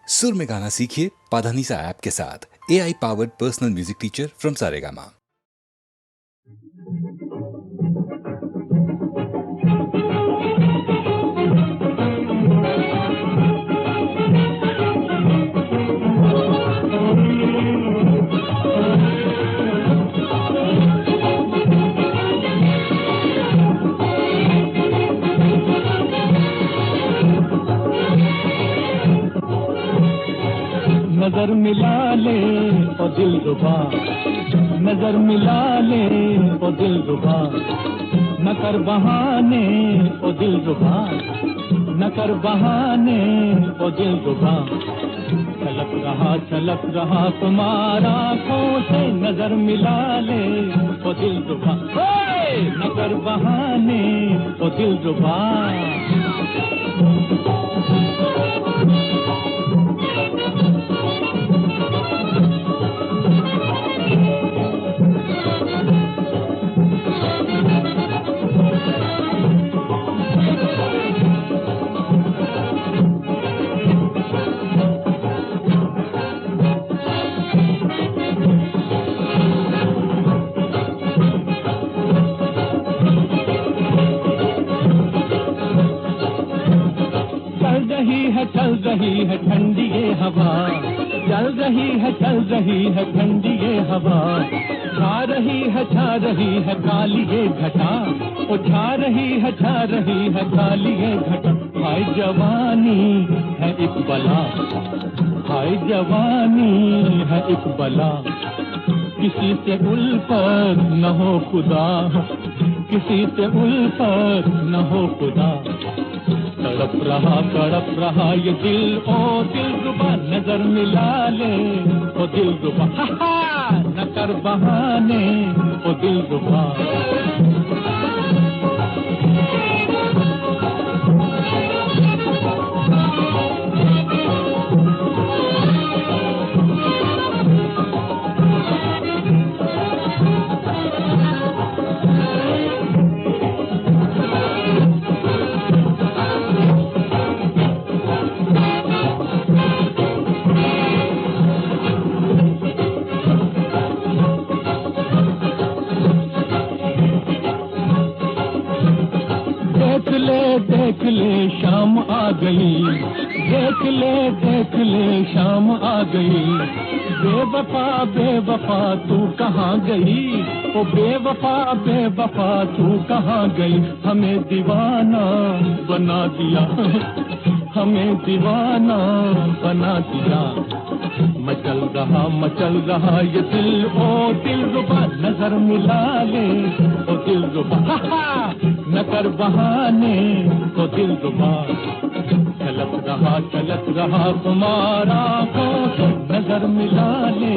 सुर में गाना सीखिए पाधानीसा ऐप के साथ। AI powered personal music teacher from Saregama. नजर मिला ले ओ दिल रुबा, नजर मिला ले ओ दिल रुबा, न कर बहाने ओ दिल रुबा, न कर बहाने ओ दिल रुबा। छलक रहा तुम्हारा आँखों से, नजर मिला ले ओ दिल रुबा, न कर बहाने ओ दिल रुबा। चल रही है ठंडी ये हवा, चल रही है ठंडी ये हवा, छा रही है काली ये घटा, ओ छा रही है काली ये घटा। हाय जवानी है एक बला, हाय जवानी है एक बला, किसी से उल्फत न हो खुदा, किसी से उल्फत न हो खुदा। तड़प रहा ये दिल ओ दिल रुबा, नजर मिला ले ओ दिल रुबा, न कर बहाने ओ दिल रुबा। देख ले शाम आ गई, देख ले शाम आ गई। बेवफा तू कहाँ गई, ओ बेवफा तू कहाँ गई। हमें दीवाना बना दिया, हमें दीवाना बना दिया। मचल रहा ये दिल ओ दिल रुबा, नजर मिला ले ओ दिल रुबा, न कर बहाने ओ दिल रुबा। चलत रहा तुम्हारा आँखों से, नजर मिला ले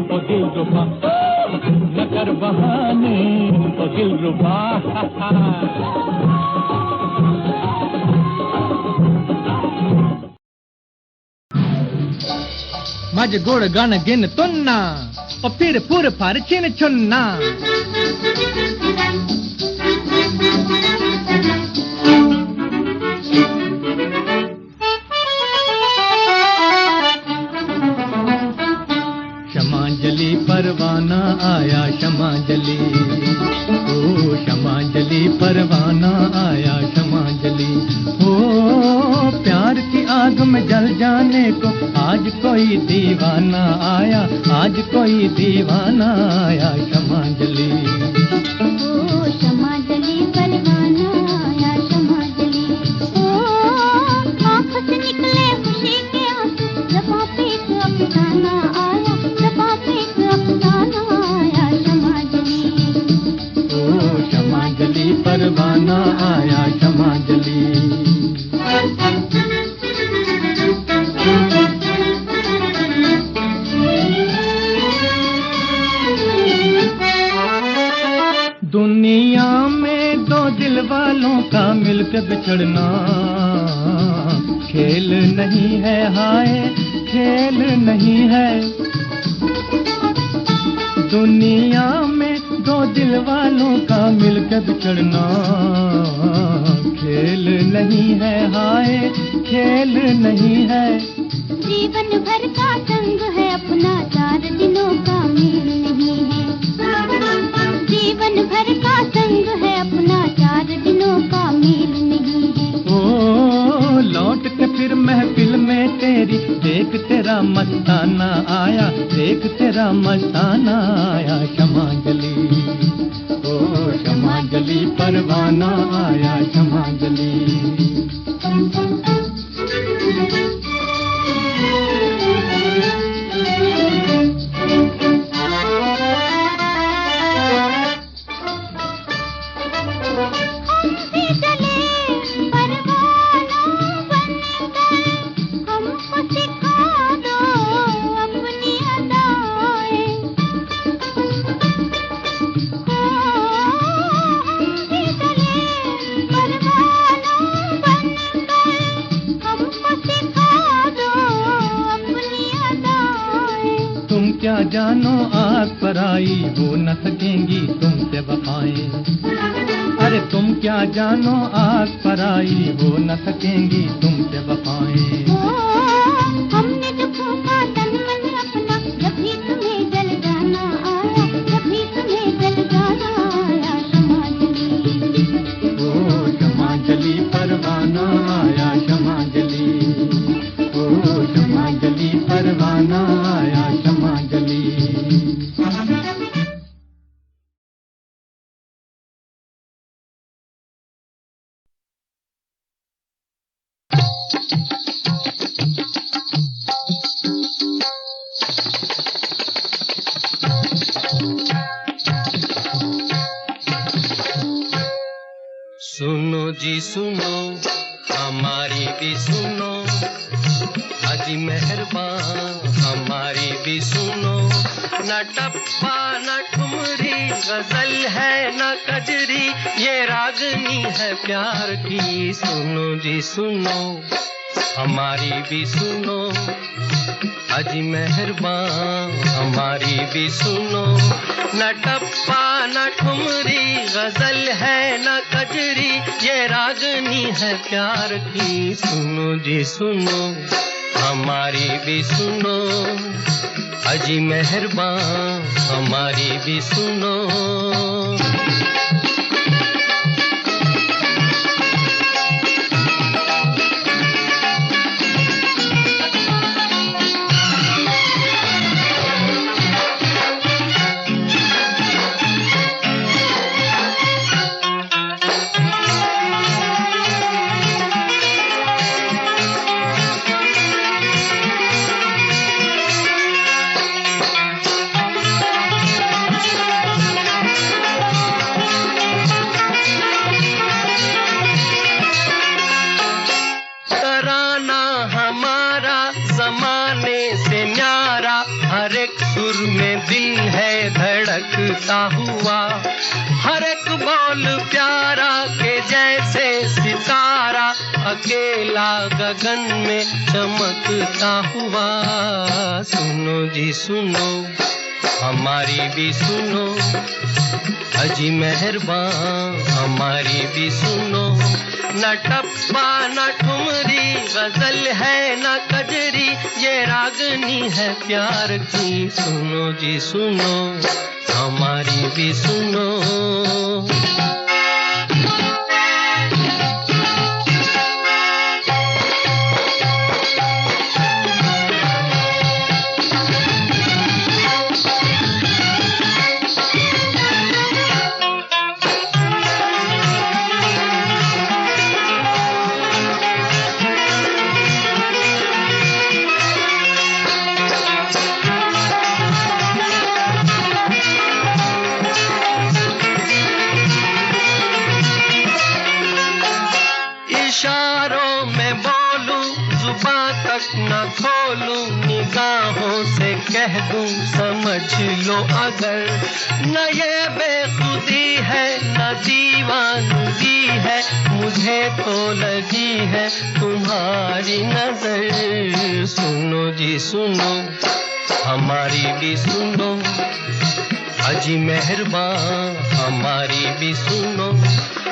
ओ दिल रुबा, न कर बहाने ओ दिल रुबा। माझे गोड गाणं घेन तुन्ना, ओ फिर फुर फार चिन चुन्ना। क्षमांजलि परवाना आया, क्षमांजलि ओ क्षमांजलि परवाना आया, क्षमांजलि ओ प्यार की आग में जल जाने को आज कोई दीवाना आया, आज कोई दीवाना आया। क्षमांजलि ओ क्षमांजलि परवाना आया, क्षमांजलि ओ आँखों से निकले खुशी के आंसू, ज़बां पे एक अफसाना आया, ज़बां पे एक अफसाना आया। क्षमांजलि ओ क्षमांजलि परवाना आया, क्षमांजलि। दुनिया में दो दिल वालों का मिलकर बिछड़ना खेल नहीं है, हाय खेल नहीं है। दुनिया में दो दिल वालों का मिलकर बिछड़ना खेल नहीं है, हाय खेल नहीं है। जीवन भर का संग है अपना, 4 दिनों का मेल नहीं है। जीवन भर का संग है अपना, 4 दिनों का मेल नहीं है। ओ लौट के फिर महफिल में तेरी, देख तेरा मस्ताना आया, देख तेरा मस्ताना आया। क्षमांजलि ओ क्षमांजलि, परवाना आया क्षमांजलि। क्या जानो आग पर आई, हो न सकेंगी तुमसे वफाएं। अरे तुम क्या जानो आग पर आई, हो न सकेंगी तुमसे वफाएं। हमने जो फूंका तन मन अपना, जब भी तुम्हें जल जाना आया, जब भी तुम्हें जल जाना आया। क्षमांजलि ओ क्षमांजलि, परवाना आया क्षमांजलि। ओ क्षमांजलि, परवाना आया क्षमांजलि। सुनो जी सुनो, हमारी भी सुनो, अजी मेहरबान हमारी भी सुनो। न टप्पा न ठुमरी गजल है न कजरी, ये रागनी है प्यार की। सुनो जी सुनो, हमारी भी सुनो, अजी मेहरबान हमारी भी सुनो। न टप्पा न ठुमरी गजल है न कजरी, ये रागनी है प्यार की। सुनो जी सुनो, हमारी भी सुनो, अजी मेहरबान हमारी भी सुनो। हुआ हर एक बोल प्यारा के जैसे सितारा, अकेला गगन में चमकता हुआ। सुनो जी सुनो, हमारी भी सुनो, अजी मेहरबान हमारी भी सुनो। न टप्पा न ठुमरी गजल है न कजरी, ये रागनी है प्यार की। सुनो जी सुनो, हमारी भी सुनो। न खोलूं निगाहों से कह दूं समझ लो अगर, न ये बेखुदी है न दीवानगी है, मुझे तो लगी है तुम्हारी नजर। सुनो जी सुनो, हमारी भी सुनो, अजी मेहरबान हमारी भी सुनो।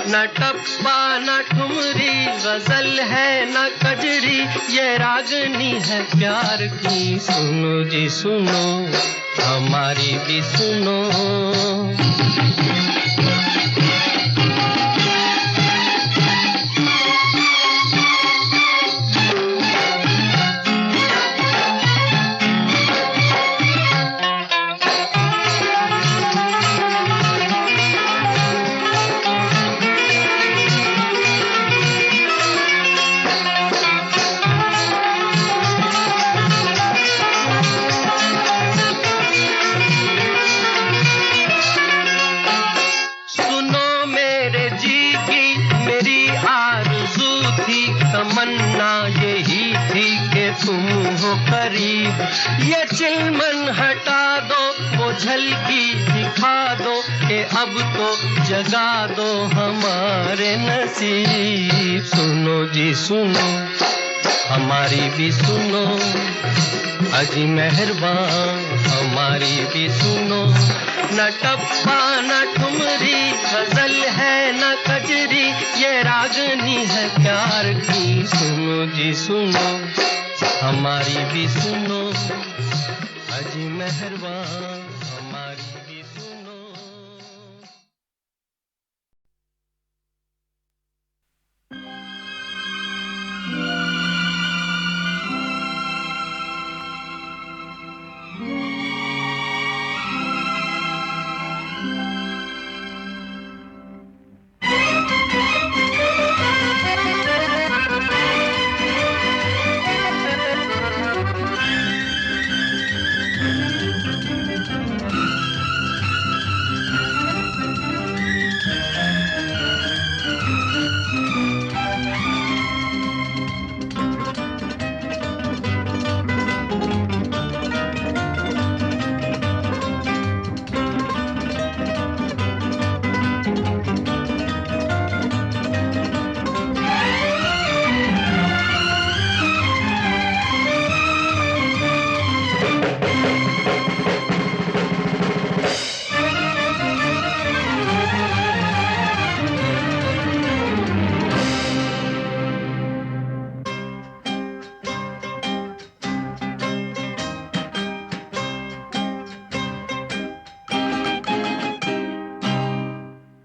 न टप्पा न ठुमरी गजल है न कजरी, ये रागनी है प्यार की। सुनो जी सुनो, हमारी भी सुनो। तमन्ना यही थी कि तुम हो करीब, ये चिलमन हटा दो, वो झलकी दिखा दो, कि अब तो जगा दो हमारे नसीब। सुनो जी सुनो, हमारी भी सुनो, अजी मेहरबान हमारी भी सुनो। न टप्पा न ठुमरी गजल है न कजरी, ये रागनी है प्यार की। सुनो जी सुनो, हमारी भी सुनो, अजी मेहरबान हमारी भी सुनो।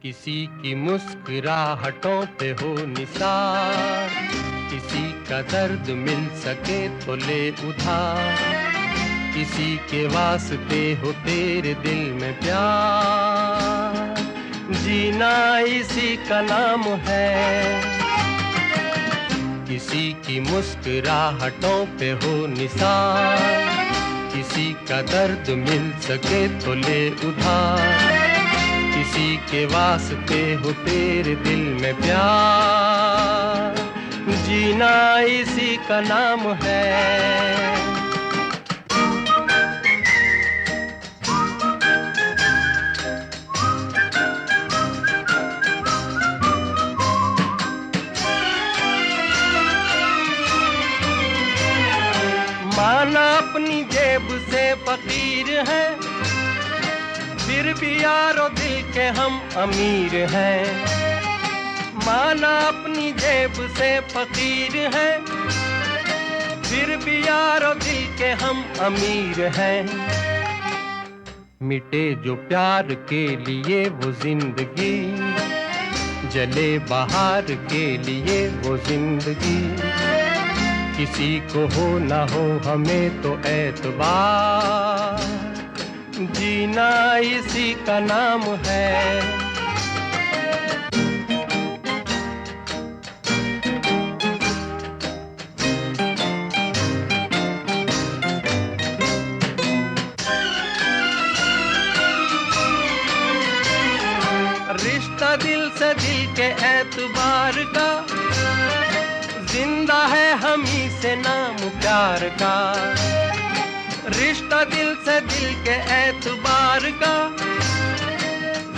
किसी की मुस्कुराहटों पे हो निसार, किसी का दर्द मिल सके तो ले उधार, किसी के वास्ते हो तेरे दिल में प्यार, जीना इसी का नाम है। किसी की मुस्कुराहटों पे हो निसार, किसी का दर्द मिल सके तो ले उधार, किसी के वास्ते हो तेरे दिल में प्यार, जीना इसी का नाम है। माना अपनी जेब से फकीर है, फिर भी यारो दिल के हम अमीर हैं। माना अपनी जेब से फकीर है, फिर भी यारो दिल के हम अमीर हैं। मिटे जो प्यार के लिए वो जिंदगी, जले बाहर के लिए वो जिंदगी, किसी को हो ना हो हमें तो एतबार, जीना इसी का नाम है। रिश्ता दिल से दिल के एतबार का, जिंदा है हम ही से नाम प्यार का। रिश्ता दिल से दिल के एतबार का,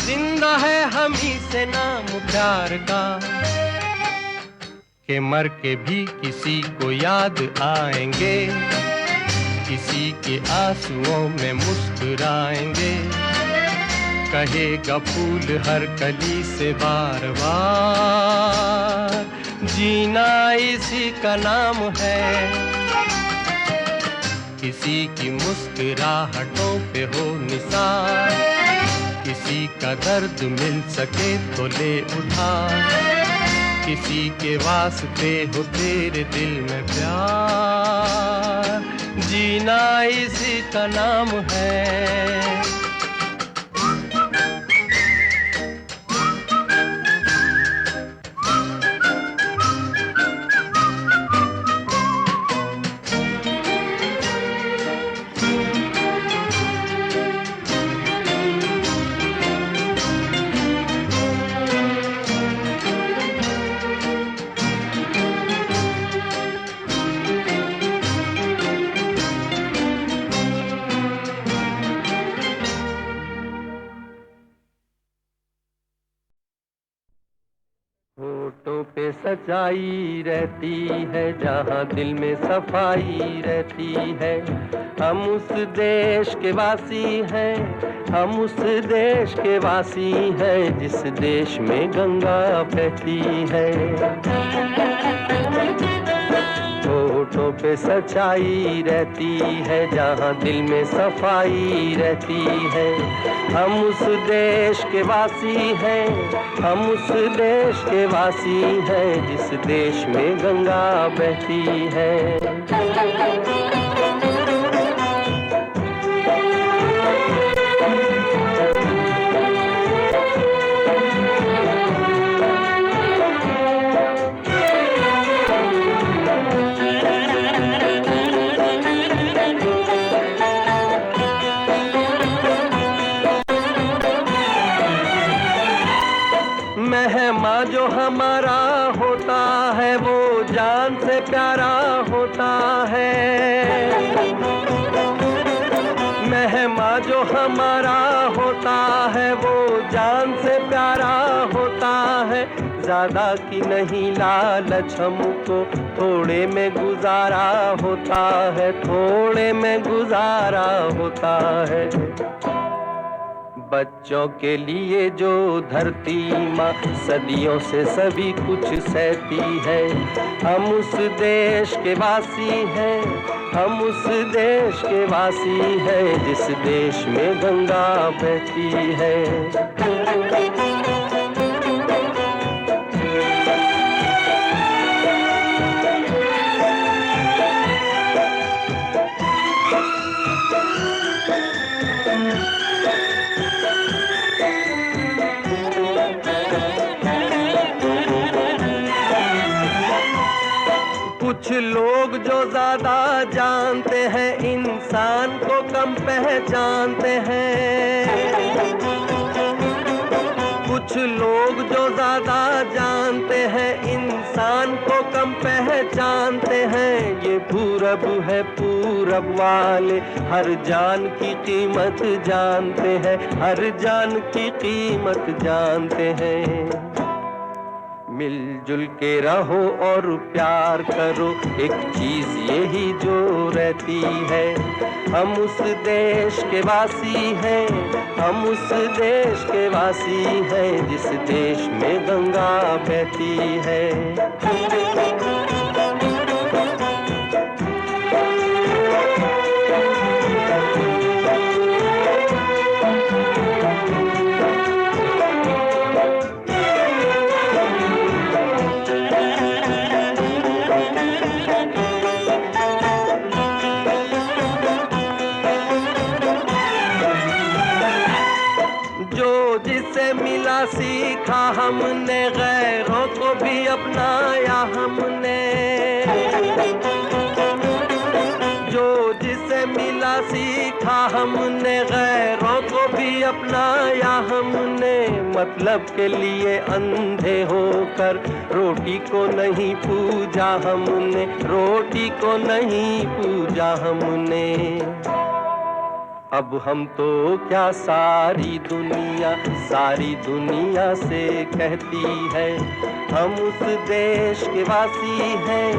जिंदा है हम ही से नाम प्यार का। के मर के भी किसी को याद आएंगे, किसी के आंसुओं में मुस्कुराएंगे, कहेगा फूल हर कली से बार बार, जीना इसी का नाम है। किसी की मुस्कुराहटों पे हो निसार, किसी का दर्द मिल सके तो ले उठा, किसी के वास्ते हो तेरे दिल में प्यार, जीना इसी का नाम है। होठों पे सच्चाई रहती है, जहाँ दिल में सफाई रहती है। हम उस देश के वासी हैं, हम उस देश के वासी हैं, जिस देश में गंगा बहती है। होठों पे सच्चाई रहती है, जहाँ दिल में सफाई रहती है। हम उस देश के वासी हैं, हम उस देश के वासी हैं, जिस देश में गंगा बहती है। मेहमान जो हमारा होता है, वो जान से प्यारा होता है। मेहमान जो हमारा होता है, वो जान से प्यारा होता है। ज्यादा की नहीं लालच हमको, थोड़े में गुजारा होता है, थोड़े में गुजारा होता है। बच्चों के लिए जो धरती माँ सदियों से सभी कुछ सहती है। हम उस देश के वासी हैं, हम उस देश के वासी हैं, जिस देश में गंगा बहती है। कुछ लोग जो ज्यादा जानते हैं, इंसान को कम पहचानते हैं। कुछ लोग जो ज्यादा जानते हैं, इंसान को कम पहचानते हैं। ये पूरब है, पूरब वाले हर जान की कीमत जानते हैं, हर जान की कीमत जानते हैं। मिलजुल के रहो और प्यार करो, एक चीज यही जो रहती है। हम उस देश के वासी हैं, हम उस देश के वासी हैं, जिस देश में गंगा बहती है। जिससे मिला सीखा हमने, गैरों को भी अपनाया हमने। जो जिससे मिला सीखा हमने, गैरों को भी अपनाया हमने। मतलब के लिए अंधे होकर रोटी को नहीं पूजा हमने, रोटी को नहीं पूजा हमने। अब हम तो क्या सारी दुनिया से कहती है। हम उस देश के वासी हैं,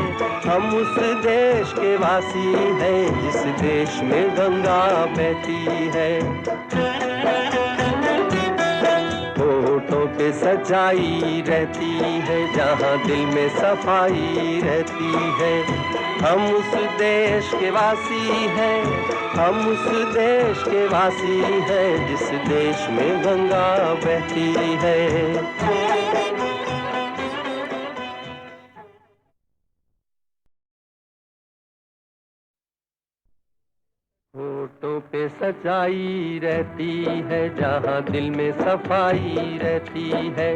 हम उस देश के वासी हैं, जिस देश में गंगा बहती है। पे सच्चाई रहती है, जहाँ दिल में सफाई रहती है। हम उस देश के वासी हैं, हम उस देश के वासी हैं, जिस देश में गंगा बहती है। होठों पे सच्चाई रहती है, जहाँ दिल में सफाई रहती है।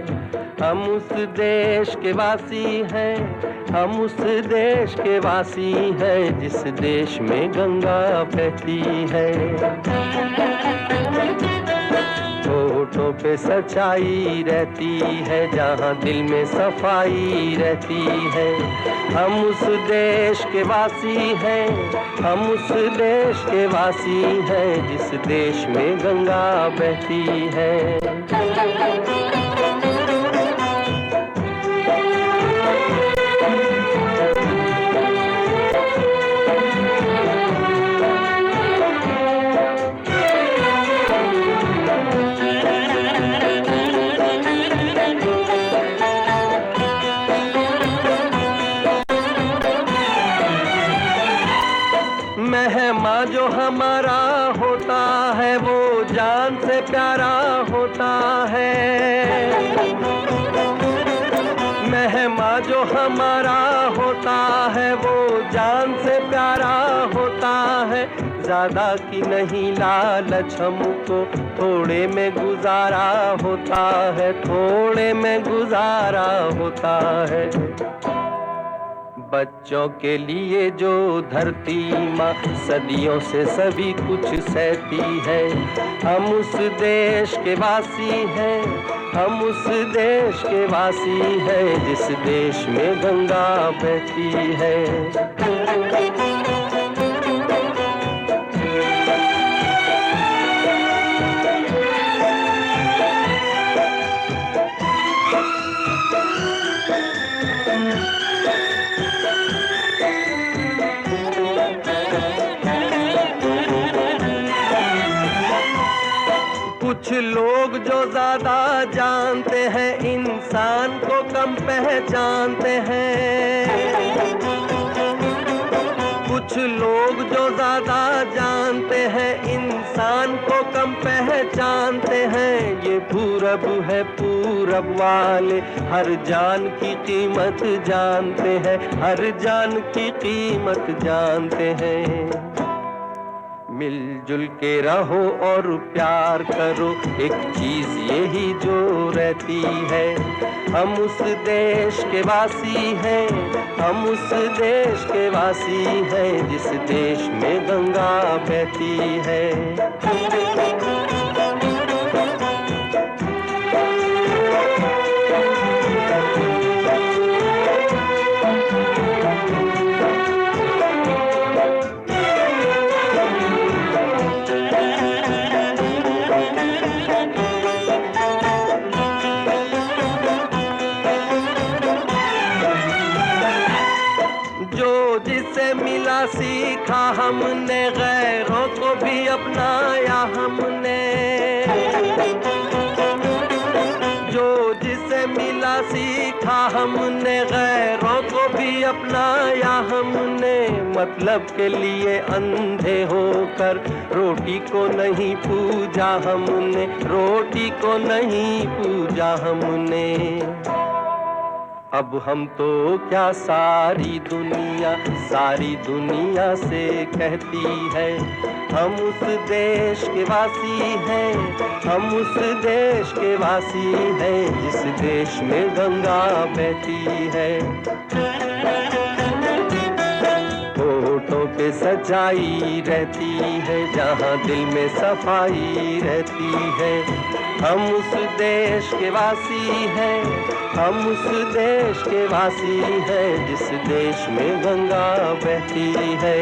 हम उस देश के वासी हैं, हम उस देश के वासी हैं, जिस देश में गंगा बहती है। होठों पे सच्चाई रहती है, जहाँ दिल में सफाई रहती है। हम उस देश के वासी हैं, हम उस देश के वासी हैं, जिस देश में गंगा बहती है। मेहमान जो हमारा होता है, वो जान से प्यारा होता है। मेहमान जो हमारा होता है, वो जान से प्यारा होता है। ज्यादा की नहीं लालच हमको, थोड़े में गुजारा होता है, थोड़े में गुजारा होता है। बच्चों के लिए जो धरती माँ सदियों से सभी कुछ सहती है। हम उस देश के वासी हैं, हम उस देश के वासी हैं, जिस देश में गंगा बहती है। कुछ लोग जो ज्यादा जानते हैं, इंसान को कम पहचानते हैं। कुछ लोग जो ज्यादा जानते हैं, इंसान को कम पहचानते हैं। ये पूरब है, पूरब वाले हर जान की कीमत जानते हैं, हर जान की कीमत जानते हैं। मिलजुल के रहो और प्यार करो, एक चीज यही जो रहती है। हम उस देश के वासी हैं, हम उस देश के वासी हैं, जिस देश में गंगा बहती है। सीखा हमने, गैरों को भी अपनाया हमने। जो जिसे मिला सीखा हमने, गैरों को भी अपनाया हमने। मतलब के लिए अंधे होकर रोटी को नहीं पूजा हमने, रोटी को नहीं पूजा हमने। अब हम तो क्या सारी दुनिया से कहती है। हम उस देश के वासी हैं, हम उस देश के वासी हैं, जिस देश में गंगा बहती है। होठों पे सच्चाई रहती है, जहाँ दिल में सफाई रहती है। हम उस देश के वासी हैं, हम उस देश के वासी हैं, जिस देश में गंगा बहती है।